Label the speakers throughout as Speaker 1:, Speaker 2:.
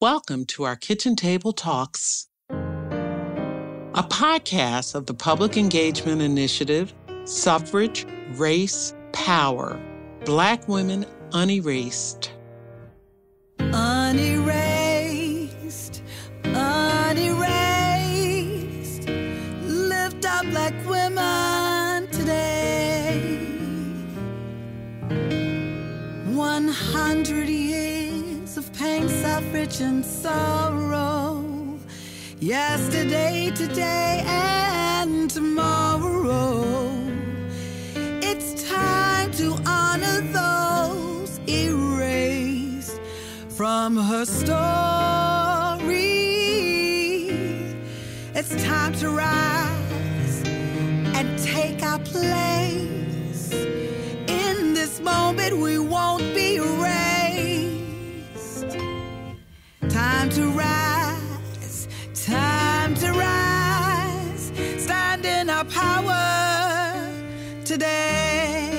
Speaker 1: Welcome to our Kitchen Table Talks, a podcast of the Public Engagement Initiative, Suffrage, Race, Power, Black Women Unerased.
Speaker 2: Unerased, unerased, lift up Black women today. 100 years of pain, suffrage, and sorrow. Yesterday, today, and tomorrow. It's time to honor those erased from her story. It's time to rise and take our place. In this moment, we won't be erased. Time to rise, time to rise. Stand in our power today.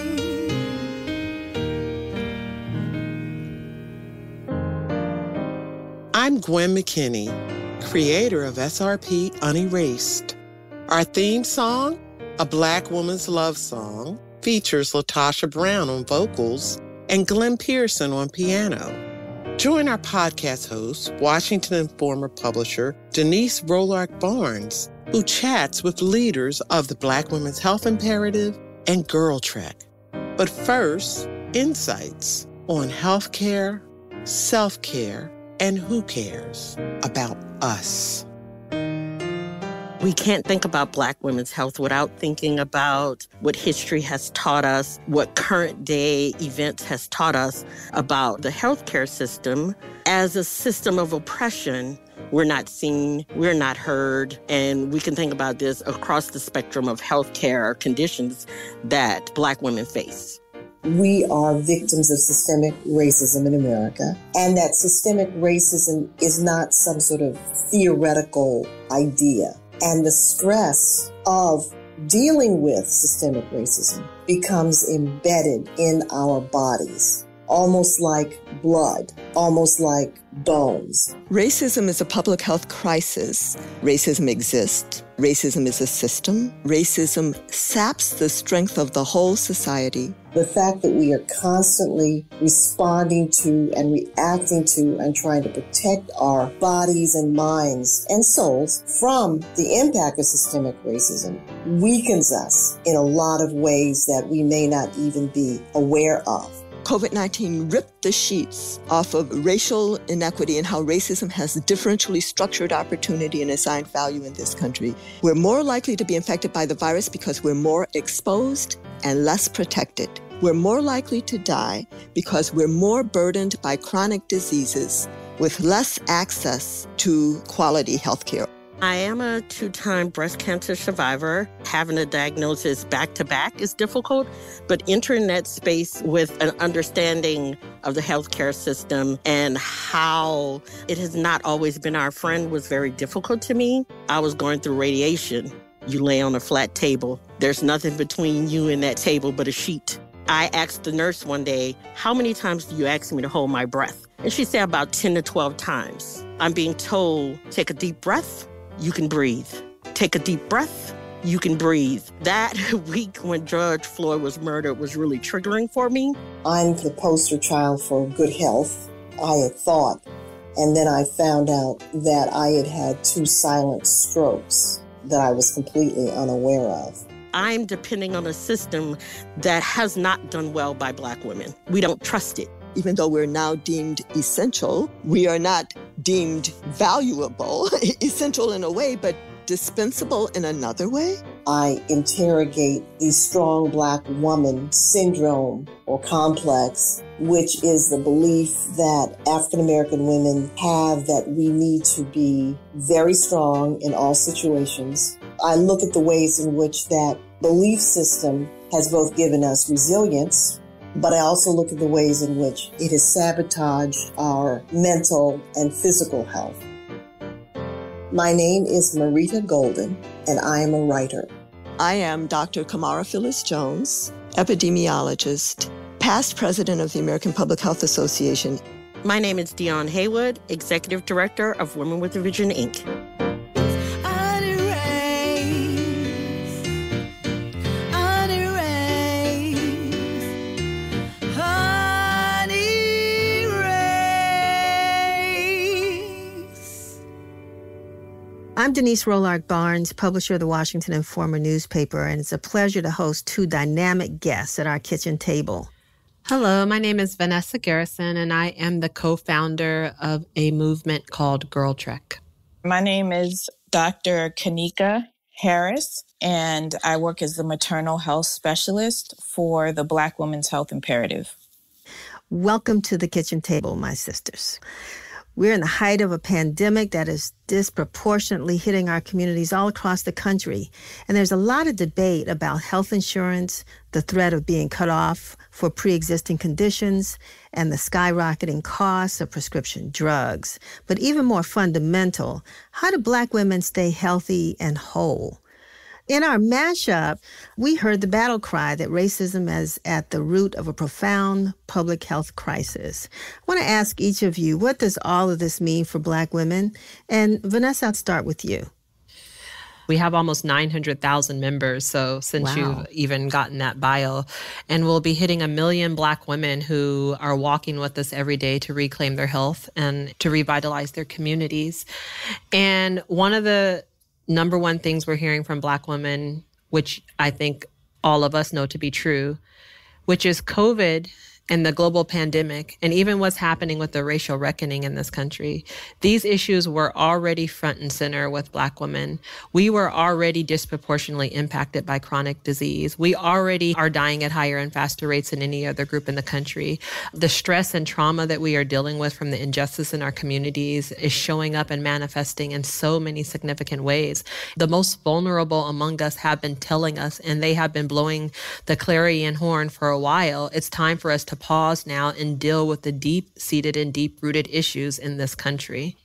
Speaker 1: I'm Gwen McKinney, creator of SRP Unerased. Our theme song, A Black Woman's Love Song, features LaTasha Brown on vocals and Glenn Pearson on piano. Join our podcast host, Washington and former publisher Denise Rolark Barnes, who chats with leaders of the Black Women's Health Imperative and Girl Trek. But first, insights on healthcare, self-care, and who cares about us.
Speaker 3: We can't think about Black women's health without thinking about what history has taught us, what current day events has taught us about the healthcare system as a system of oppression. We're not seen, we're not heard, and we can think about this across the spectrum of healthcare conditions that Black women face.
Speaker 4: We are victims of systemic racism in America, and that systemic racism is not some sort of theoretical idea. And the stress of dealing with systemic racism becomes embedded in our bodies, almost like blood, almost like bones.
Speaker 5: Racism is a public health crisis. Racism exists. Racism is a system. Racism saps the strength of the whole society.
Speaker 4: The fact that we are constantly responding to and reacting to and trying to protect our bodies and minds and souls from the impact of systemic racism weakens us in a lot of ways that we may not even be aware of.
Speaker 5: COVID-19 ripped the sheets off of racial inequity and how racism has differentially structured opportunity and assigned value in this country. We're more likely to be infected by the virus because we're more exposed and less protected. We're more likely to die because we're more burdened by chronic diseases with less access to quality health care.
Speaker 3: I am a 2-time breast cancer survivor. Having a diagnosis back-to-back is difficult, but entering that space with an understanding of the healthcare system and how it has not always been our friend was very difficult to me. I was going through radiation. You lay on a flat table. There's nothing between you and that table but a sheet. I asked the nurse one day, how many times do you ask me to hold my breath? And she said about 10 to 12 times. I'm being told, take a deep breath. You can breathe. Take a deep breath. You can breathe. That week when George Floyd was murdered was really triggering for me.
Speaker 4: I'm the poster child for good health, I had thought. And then I found out that I had had 2 silent strokes that I was completely unaware of.
Speaker 3: I'm depending on a system that has not done well by Black women. We don't trust it.
Speaker 5: Even though we're now deemed essential, we are not deemed valuable, essential in a way, but dispensable in another way.
Speaker 4: I interrogate the strong Black woman syndrome or complex, which is the belief that African American women have that we need to be very strong in all situations. I look at the ways in which that belief system has both given us resilience, but I also look at the ways in which it has sabotaged our mental and physical health. My name is Marita Golden, and I am a writer.
Speaker 5: I am Dr. Kamara Phyllis Jones, epidemiologist, past president of the American Public Health Association,
Speaker 3: My name is Dionne Haywood, Executive Director of Women with a Vision, Inc.
Speaker 6: I'm Denise Rollard Barnes, publisher of the Washington Informer newspaper, and it's a pleasure to host two dynamic guests at our kitchen table.
Speaker 7: Hello, my name is Vanessa Garrison, and I am the co-founder of a movement called Girl Trek.
Speaker 8: My name is Dr. Kanika Harris, and I work as the maternal health specialist for the Black Women's Health Imperative.
Speaker 6: Welcome to the kitchen table, my sisters. We're in the height of a pandemic that is disproportionately hitting our communities all across the country. And there's a lot of debate about health insurance, the threat of being cut off for pre-existing conditions, and the skyrocketing costs of prescription drugs. But even more fundamental, how do Black women stay healthy and whole? In our mashup, we heard the battle cry that racism is at the root of a profound public health crisis. I want to ask each of you, what does all of this mean for Black women? And Vanessa, I'll start with you.
Speaker 7: We have almost 900,000 members, so since you've even gotten that bio, and we'll be hitting 1 million Black women who are walking with us every day to reclaim their health and to revitalize their communities. And one of the number one things we're hearing from Black women, which I think all of us know to be true, which is COVID and the global pandemic, and even what's happening with the racial reckoning in this country. These issues were already front and center with Black women. We were already disproportionately impacted by chronic disease. We already are dying at higher and faster rates than any other group in the country. The stress and trauma that we are dealing with from the injustice in our communities is showing up and manifesting in so many significant ways. The most vulnerable among us have been telling us, and they have been blowing the clarion horn for a while, it's time for us to pause now and deal with the deep-seated and deep-rooted issues in this country.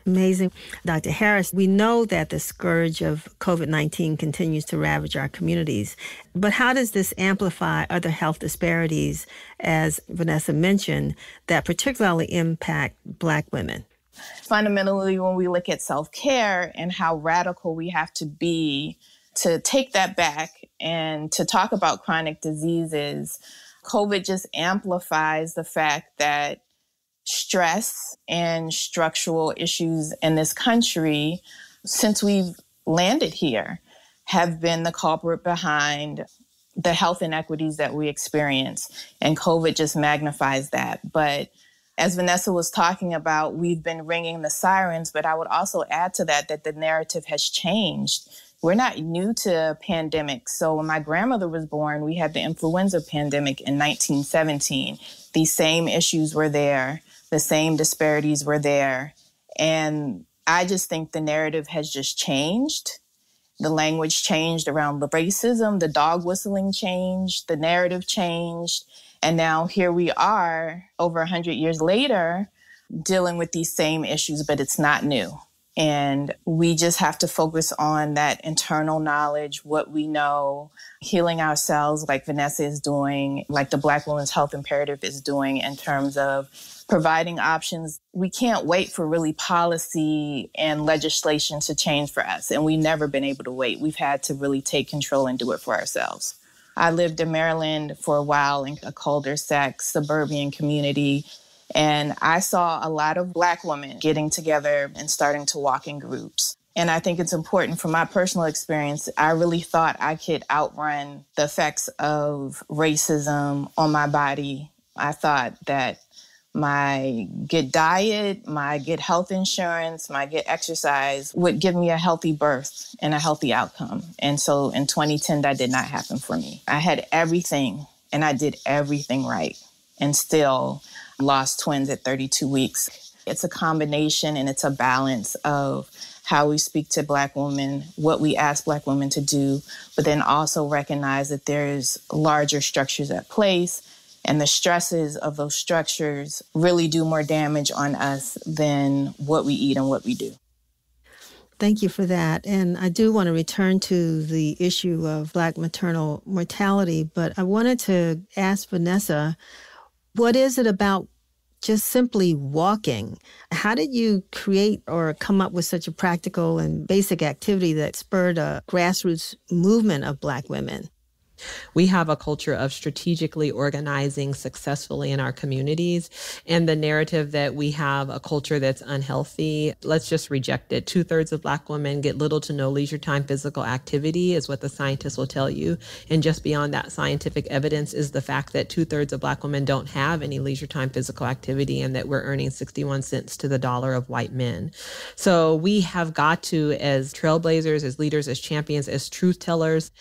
Speaker 6: Amazing. Dr. Harris, we know that the scourge of COVID-19 continues to ravage our communities, but how does this amplify other health disparities, as Vanessa mentioned, that particularly impact Black women?
Speaker 8: Fundamentally, when we look at self-care and how radical we have to be to take that back and to talk about chronic diseases, COVID just amplifies the fact that stress and structural issues in this country, since we've landed here, have been the culprit behind the health inequities that we experience. And COVID just magnifies that. But as Vanessa was talking about, we've been ringing the sirens, but I would also add to that the narrative has changed. We're not new to pandemics. So when my grandmother was born, we had the influenza pandemic in 1917. These same issues were there. The same disparities were there. And I just think the narrative has just changed. The language changed around the racism, the dog whistling changed, the narrative changed. And now here we are, over 100 years later, dealing with these same issues, but it's not new. And we just have to focus on that internal knowledge, what we know, healing ourselves like Vanessa is doing, like the Black Women's Health Imperative is doing in terms of providing options. We can't wait for really policy and legislation to change for us. And we've never been able to wait. We've had to really take control and do it for ourselves. I lived in Maryland for a while in a cul-de-sac suburban community. And I saw a lot of Black women getting together and starting to walk in groups. And I think it's important from my personal experience. I really thought I could outrun the effects of racism on my body. I thought that my good diet, my good health insurance, my good exercise would give me a healthy birth and a healthy outcome. And so in 2010, that did not happen for me. I had everything and I did everything right and still lost twins at 32 weeks. It's a combination and it's a balance of how we speak to Black women, what we ask Black women to do, but then also recognize that there's larger structures at place. And the stresses of those structures really do more damage on us than what we eat and what we do.
Speaker 6: Thank you for that. And I do want to return to the issue of Black maternal mortality, but I wanted to ask Vanessa, what is it about just simply walking. How did you create or come up with such a practical and basic activity that spurred a grassroots movement of Black women?
Speaker 7: We have a culture of strategically organizing successfully in our communities. And the narrative that we have a culture that's unhealthy, let's just reject it. 2/3 of Black women get little to no leisure time physical activity is what the scientists will tell you. And just beyond that scientific evidence is the fact that 2/3 of Black women don't have any leisure time physical activity and that we're earning 61 cents to the dollar of white men. So we have got to, as trailblazers, as leaders, as champions, as truth tellers,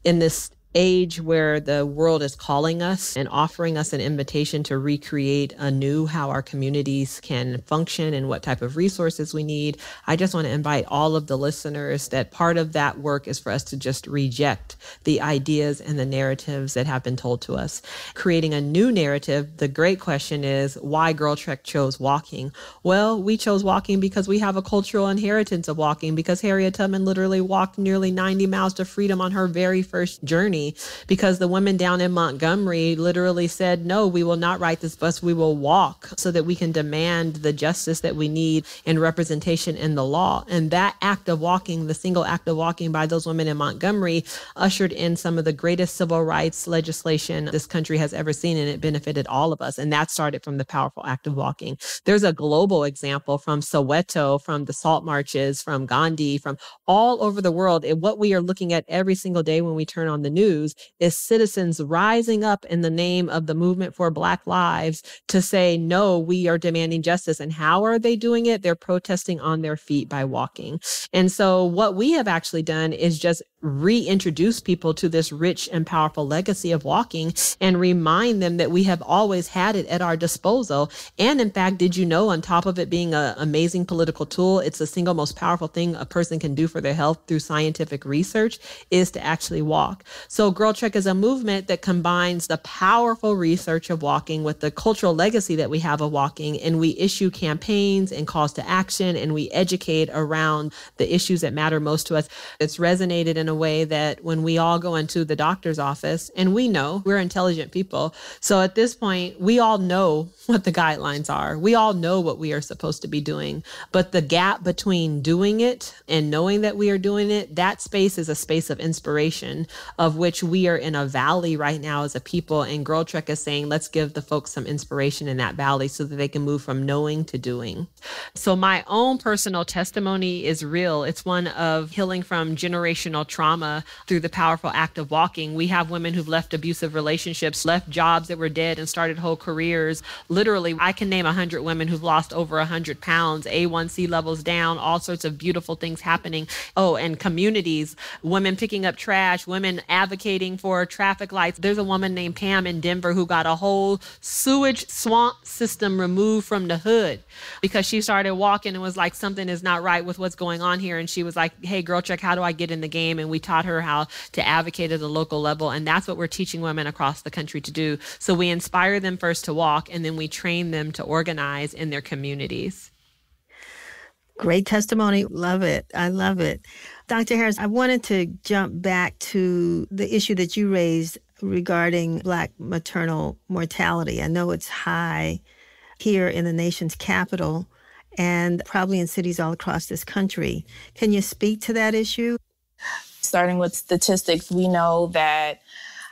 Speaker 7: in this age where the world is calling us and offering us an invitation to recreate anew how our communities can function and what type of resources we need, I just want to invite all of the listeners that part of that work is for us to just reject the ideas and the narratives that have been told to us. Creating a new narrative, the great question is why Girl Trek chose walking. Well, we chose walking because we have a cultural inheritance of walking, because Harriet Tubman literally walked nearly 90 miles to freedom on her very first journey. Because the women down in Montgomery literally said, no, we will not ride this bus, we will walk so that we can demand the justice that we need and representation in the law. And that act of walking, the single act of walking by those women in Montgomery, ushered in some of the greatest civil rights legislation this country has ever seen, and it benefited all of us. And that started from the powerful act of walking. There's a global example from Soweto, from the Salt Marches, from Gandhi, from all over the world. And what we are looking at every single day when we turn on the news is citizens rising up in the name of the movement for Black lives to say, no, we are demanding justice. And how are they doing it? They're protesting on their feet by walking. And so what we have actually done is just reintroduce people to this rich and powerful legacy of walking and remind them that we have always had it at our disposal. And in fact, did you know, on top of it being an amazing political tool, it's the single most powerful thing a person can do for their health through scientific research is to actually walk. So Girl Trek is a movement that combines the powerful research of walking with the cultural legacy that we have of walking. And we issue campaigns and calls to action, and we educate around the issues that matter most to us. It's resonated in a way that when we all go into the doctor's office, and we know we're intelligent people. So at this point, we all know what the guidelines are. We all know what we are supposed to be doing. But the gap between doing it and knowing that we are doing it, that space is a space of inspiration, of which we are in a valley right now as a people. And Girl Trek is saying, let's give the folks some inspiration in that valley so that they can move from knowing to doing. So my own personal testimony is real. It's one of healing from generational trauma through the powerful act of walking. We have women who've left abusive relationships, left jobs that were dead, and started whole careers. Literally, I can name 100 women who've lost over 100 pounds, A1C levels down, all sorts of beautiful things happening. Oh, and communities, women picking up trash, women advocating for traffic lights. There's a woman named Pam in Denver who got a whole sewage swamp system removed from the hood because she started walking and was like, something is not right with what's going on here. And she was like, hey, Girl Trek, how do I get in the game? And we taught her how to advocate at a local level. And that's what we're teaching women across the country to do. So we inspire them first to walk, and then we train them to organize in their communities.
Speaker 6: Great testimony. Love it. I love it. Dr. Harris, I wanted to jump back to the issue that you raised regarding Black maternal mortality. I know it's high here in the nation's capital and probably in cities all across this country. Can you speak to that issue?
Speaker 8: Starting with statistics, we know that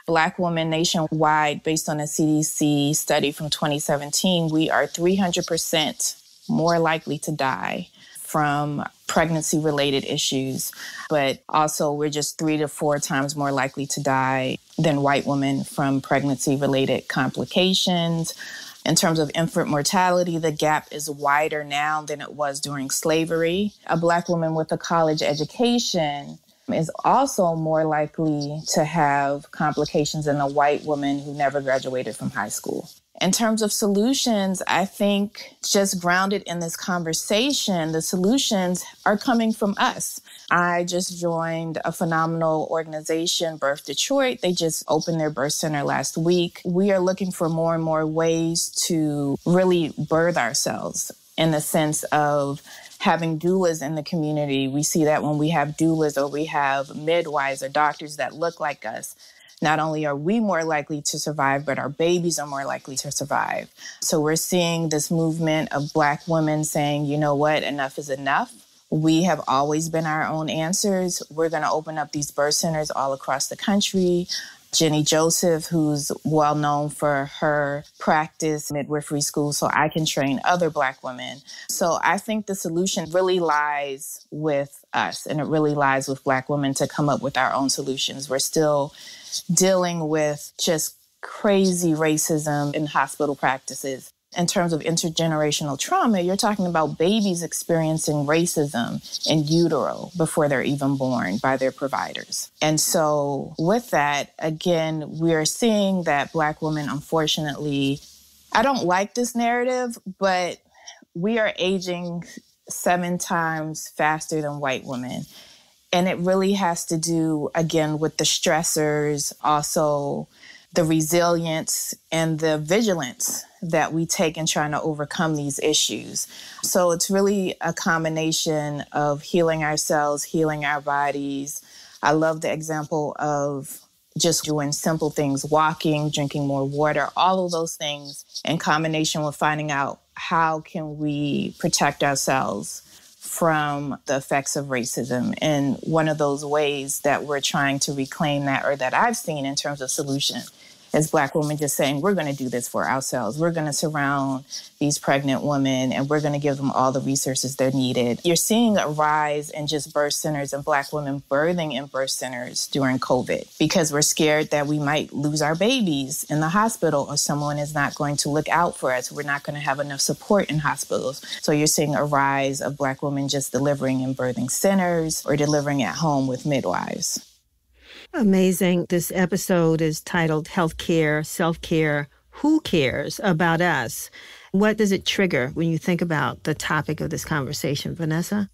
Speaker 8: Black women nationwide, based on a CDC study from 2017, we are 300% more likely to die from pregnancy-related issues. But also, we're just 3 to 4 times more likely to die than white women from pregnancy-related complications. In terms of infant mortality, the gap is wider now than it was during slavery. A Black woman with a college education is also more likely to have complications than a white woman who never graduated from high school. In terms of solutions, I think just grounded in this conversation, the solutions are coming from us. I just joined a phenomenal organization, Birth Detroit. They just opened their birth center last week. We are looking for more and more ways to really birth ourselves in the sense of having doulas in the community. We see that when we have doulas or we have midwives or doctors that look like us, not only are we more likely to survive, but our babies are more likely to survive. So we're seeing this movement of Black women saying, you know what, enough is enough. We have always been our own answers. We're going to open up these birth centers all across the country. Jenny Joseph, who's well known for her practice midwifery school, so I can train other Black women. So I think the solution really lies with us, and it really lies with Black women to come up with our own solutions. We're still dealing with just crazy racism in hospital practices. In terms of intergenerational trauma, you're talking about babies experiencing racism in utero before they're even born by their providers. And so with that, again, we're seeing that Black women, unfortunately, I don't like this narrative, but we are aging 7 times faster than white women. And it really has to do, again, with the stressors, also the resilience and the vigilance that we take in trying to overcome these issues. So it's really a combination of healing ourselves, healing our bodies. I love the example of just doing simple things, walking, drinking more water, all of those things in combination with finding out how can we protect ourselves from the effects of racism. And one of those ways that we're trying to reclaim that, or that I've seen in terms of solution, is Black women just saying, we're going to do this for ourselves. We're going to surround these pregnant women and we're going to give them all the resources they're needed. You're seeing a rise in just birth centers and Black women birthing in birth centers during COVID because we're scared that we might lose our babies in the hospital or someone is not going to look out for us. We're not going to have enough support in hospitals. So you're seeing a rise of Black women just delivering in birthing centers or delivering at home with midwives.
Speaker 6: Amazing. This episode is titled Healthcare, Self-Care, Who Cares About Us? What does it trigger when you think about the topic of this conversation, Vanessa?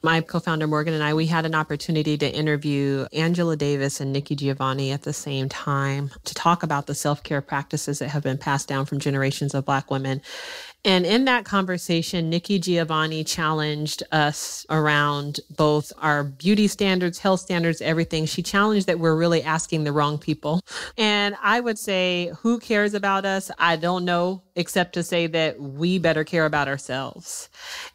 Speaker 7: My co-founder, Morgan, and I, we had an opportunity to interview Angela Davis and Nikki Giovanni at the same time to talk about the self-care practices that have been passed down from generations of Black women. And in that conversation, Nikki Giovanni challenged us around both our beauty standards, health standards, everything. She challenged that we're really asking the wrong people. And I would say, who cares about us? I don't know, except to say that we better care about ourselves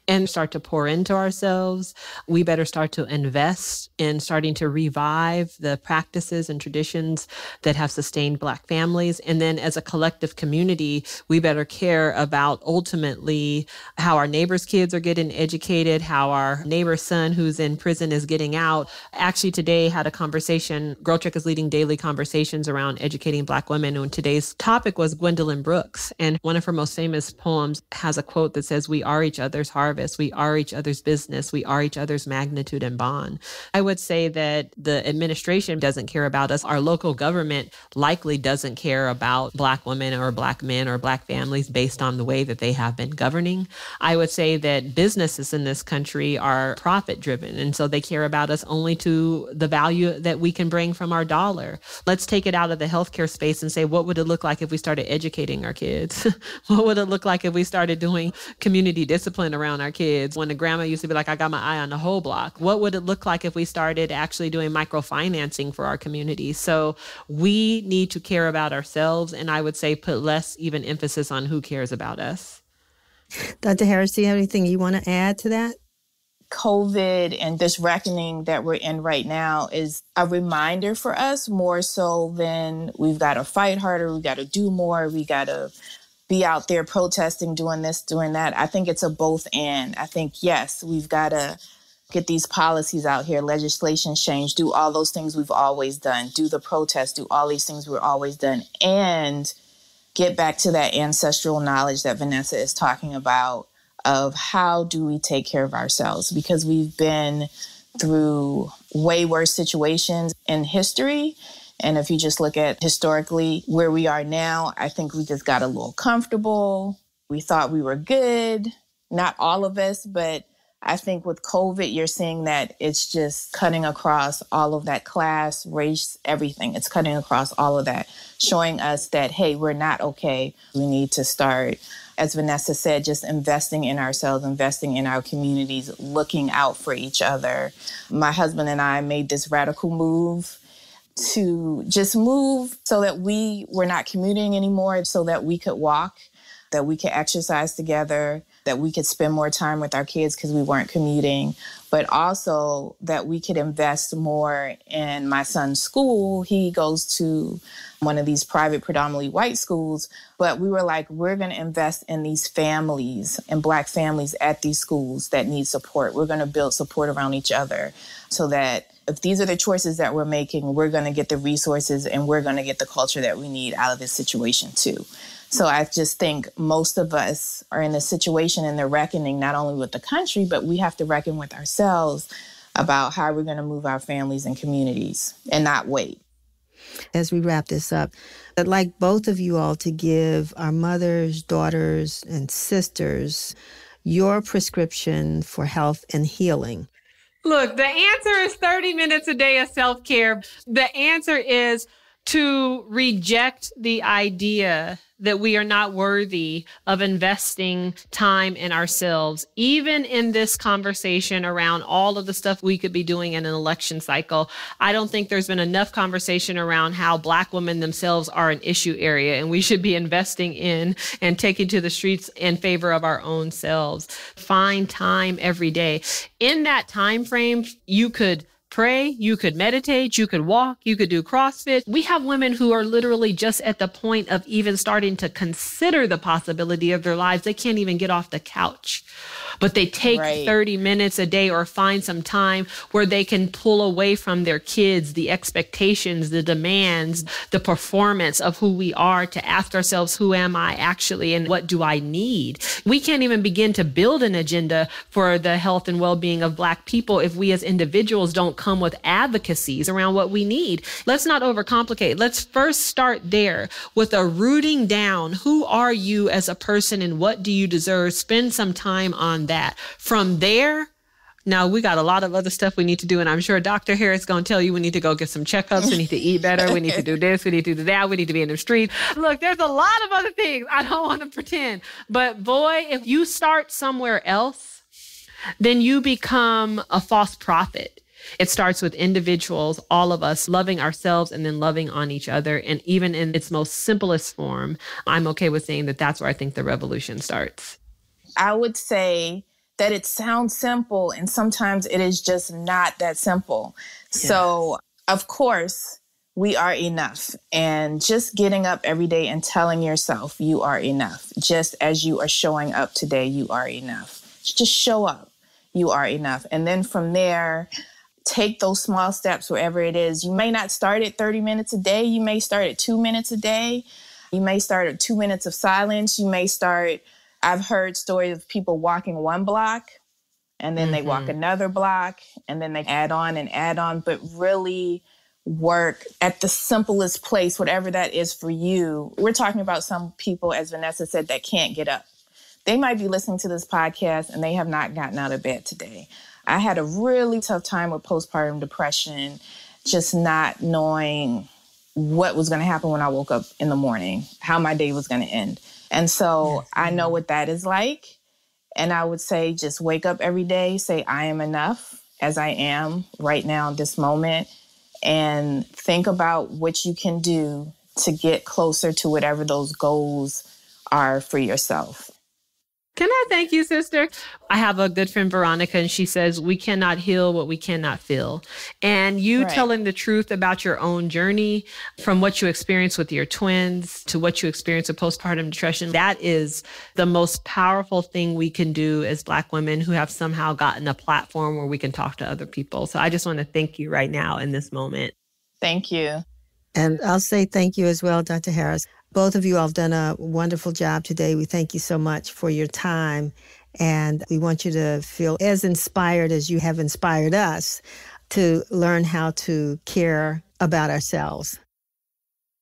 Speaker 7: and start to pour into ourselves. We better start to invest in starting to revive the practices and traditions that have sustained Black families. And then as a collective community, we better care about ultimately how our neighbors' kids are getting educated, how our neighbor's son who's in prison is getting out. Actually, today had a conversation. Girl Trek is leading daily conversations around educating Black women. And today's topic was Gwendolyn Brooks. And one of her most famous poems has a quote that says, "We are each other's harvest. We are each other's business. We are each other's magnitude and bond." I would say that the administration doesn't care about us. Our local government likely doesn't care about Black women or Black men or Black families based on the way that they have been governing. I would say that businesses in this country are profit driven. And so they care about us only to the value that we can bring from our dollar. Let's take it out of the healthcare space and say, what would it look like if we started educating our kids? What would it look like if we started doing community discipline around our kids? When the grandma used to be like, I got my eye on the whole block. What would it look like if we started actually doing microfinancing for our community? So we need to care about ourselves. And I would say put less even emphasis on who cares about us.
Speaker 6: Dr. Harris, do you have anything you want to add to that?
Speaker 8: COVID and this reckoning that we're in right now is a reminder for us more so than we've got to fight harder, we got to do more, we got to be out there protesting, doing this, doing that. I think it's a both and. I think, yes, we've got to get these policies out here, legislation change, do all those things we've always done, do the protests, do all these things we've always done, and get back to that ancestral knowledge that Vanessa is talking about of how do we take care of ourselves? Because we've been through way worse situations in history. And if you just look at historically where we are now, I think we just got a little comfortable. We thought we were good. Not all of us, but I think with COVID, you're seeing that it's just cutting across all of that class, race, everything. It's cutting across all of that, showing us that, hey, we're not okay. We need to start, as Vanessa said, just investing in ourselves, investing in our communities, looking out for each other. My husband and I made this radical move to just move so that we were not commuting anymore, so that we could walk, that we could exercise together, that we could spend more time with our kids because we weren't commuting, but also that we could invest more in my son's school. He goes to one of these private, predominantly white schools, but we were like, we're going to invest in these families and Black families at these schools that need support. We're going to build support around each other so that if these are the choices that we're making, we're going to get the resources and we're going to get the culture that we need out of this situation too. So I just think most of us are in a situation and they're reckoning not only with the country, but we have to reckon with ourselves about how we're going to move our families and communities and not wait.
Speaker 6: As we wrap this up, I'd like both of you all to give our mothers, daughters, and sisters your prescription for health and healing.
Speaker 7: Look, the answer is 30 minutes a day of self-care. The answer is to reject the idea that we are not worthy of investing time in ourselves, even in this conversation around all of the stuff we could be doing in an election cycle. I don't think there's been enough conversation around how Black women themselves are an issue area, and we should be investing in and taking to the streets in favor of our own selves. Find time every day. In that time frame, you could pray, you could meditate, you could walk, you could do CrossFit. We have women who are literally just at the point of even starting to consider the possibility of their lives. They can't even get off the couch, but they take 30 minutes a day or find some time where they can pull away from their kids, the expectations, the demands, the performance of who we are, to ask ourselves, who am I actually and what do I need? We can't even begin to build an agenda for the health and well-being of Black people if we as individuals don't come with advocacies around what we need. Let's not overcomplicate. Let's first start there with a rooting down. Who are you as a person and what do you deserve? Spend some time on that. From there, now we got a lot of other stuff we need to do. And I'm sure Dr. Harris is going to tell you we need to go get some checkups. We need to eat better. We need to do this. We need to do that. We need to be in the street. Look, there's a lot of other things. I don't want to pretend. But boy, if you start somewhere else, then you become a false prophet. It starts with individuals, all of us, loving ourselves and then loving on each other. And even in its most simplest form, I'm okay with saying that that's where I think the revolution starts.
Speaker 8: I would say that it sounds simple, and sometimes it is just not that simple. Yeah. So, of course, we are enough. And just getting up every day and telling yourself you are enough, just as you are showing up today, you are enough. Just show up. You are enough. And then from there, take those small steps wherever it is. You may not start at 30 minutes a day. You may start at 2 minutes a day. You may start at 2 minutes of silence. You may start, I've heard stories of people walking one block and then they walk another block and then they add on, but really work at the simplest place, whatever that is for you. We're talking about some people, as Vanessa said, that can't get up. They might be listening to this podcast and they have not gotten out of bed today. I had a really tough time with postpartum depression, just not knowing what was going to happen when I woke up in the morning, how my day was going to end. And so I know what that is like. And I would say just wake up every day, say, I am enough as I am right now, this moment, and think about what you can do to get closer to whatever those goals are for yourself.
Speaker 7: Can I thank you, sister? I have a good friend, Veronica, and she says, we cannot heal what we cannot feel. And you telling the truth about your own journey, from what you experienced with your twins to what you experienced with postpartum depression, that is the most powerful thing we can do as Black women who have somehow gotten a platform where we can talk to other people. So I just want to thank you right now in this moment.
Speaker 8: Thank you.
Speaker 6: And I'll say thank you as well, Dr. Harris. Both of you all have done a wonderful job today. We thank you so much for your time. And we want you to feel as inspired as you have inspired us to learn how to care about ourselves.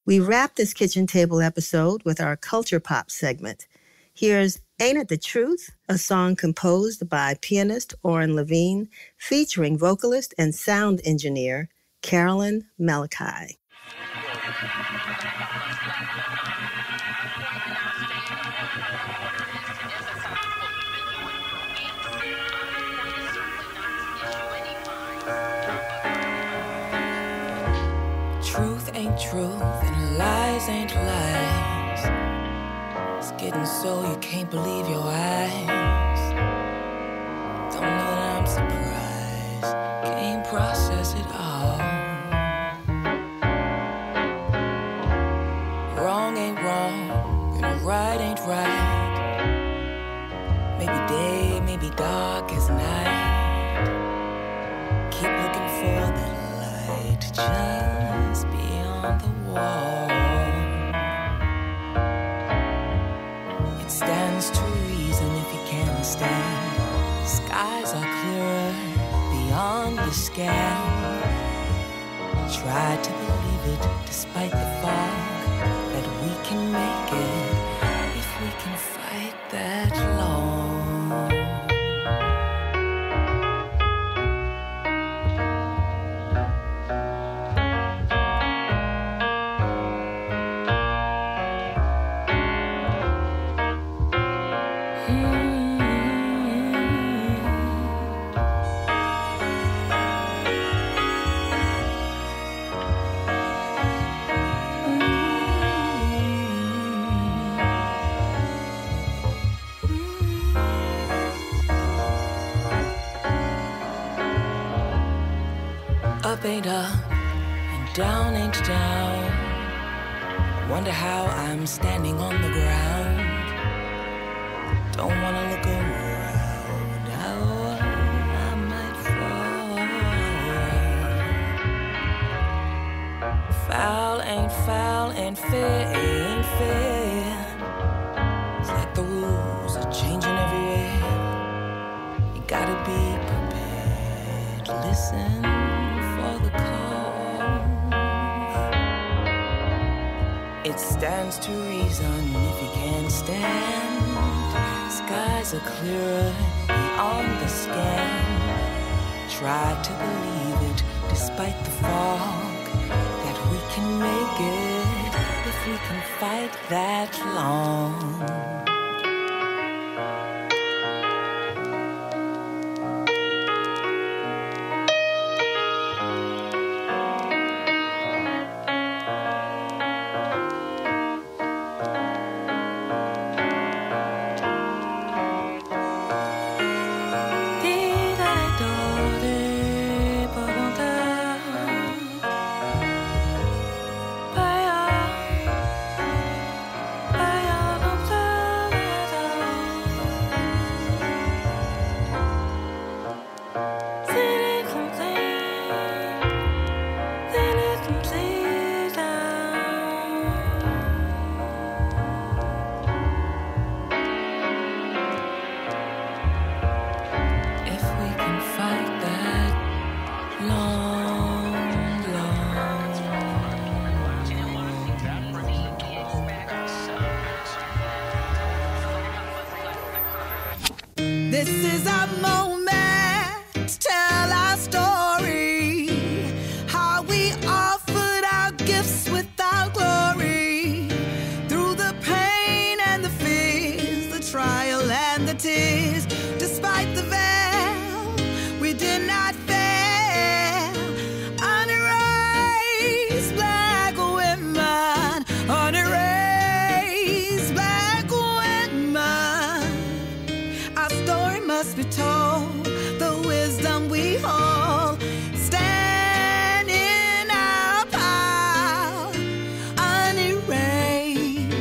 Speaker 6: We wrap this kitchen table episode with our Culture Pop segment. Here's Ain't It the Truth, a song composed by pianist Oren Levine, featuring vocalist and sound engineer Carolyn Malachi.
Speaker 2: ain't truth and lies ain't lies. It's getting so you can't believe your eyes. Don't know that I'm surprised, can't process it all. Wrong ain't wrong, and right ain't right. Maybe day, maybe dark as night. Keep looking for that light just beyond the wall. It stands to reason if you can stand. Skies are clearer beyond the scan. Try to believe it despite the fog, that we can make it if we can fight that long. Up ain't up, and down ain't down. Wonder how I'm standing on the ground. Don't wanna look around, how I might fall. Foul ain't foul, and fair ain't fair. It's like the rules are changing everywhere. You gotta be prepared, listen for the call. It stands to reason if you can stand. Skies are clearer beyond the scan. Try to believe it despite the fog, that we can make it if we can fight that long. This is our moment to tell our story, how we offered our gifts without glory, through the pain and the fears, the trial and the tears. Despite the veil, we did not fail. Unerased black women, unerased black women. Our story must be told, the wisdom we hold. Stand in our power, unerased.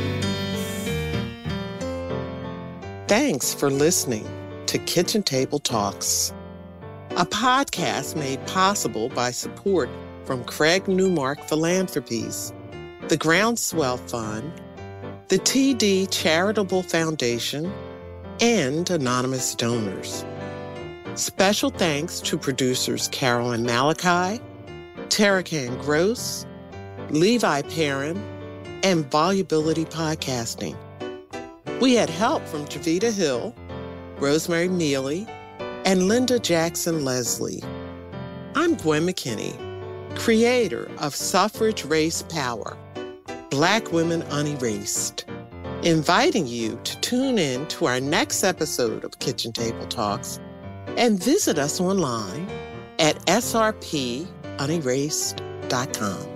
Speaker 1: Thanks for listening to Kitchen Table Talks, a podcast made possible by support from Craig Newmark Philanthropies, the Groundswell Fund, the TD Charitable Foundation, and anonymous donors. Special thanks to producers Carolyn Malachi, Tarakan Gross, Levi Perrin, and Volubility Podcasting. We had help from Javita Hill, Rosemary Neely, and Linda Jackson Leslie. I'm Gwen McKinney, creator of Suffrage Race Power, Black Women Unerased, inviting you to tune in to our next episode of Kitchen Table Talks and visit us online at srpunerased.com.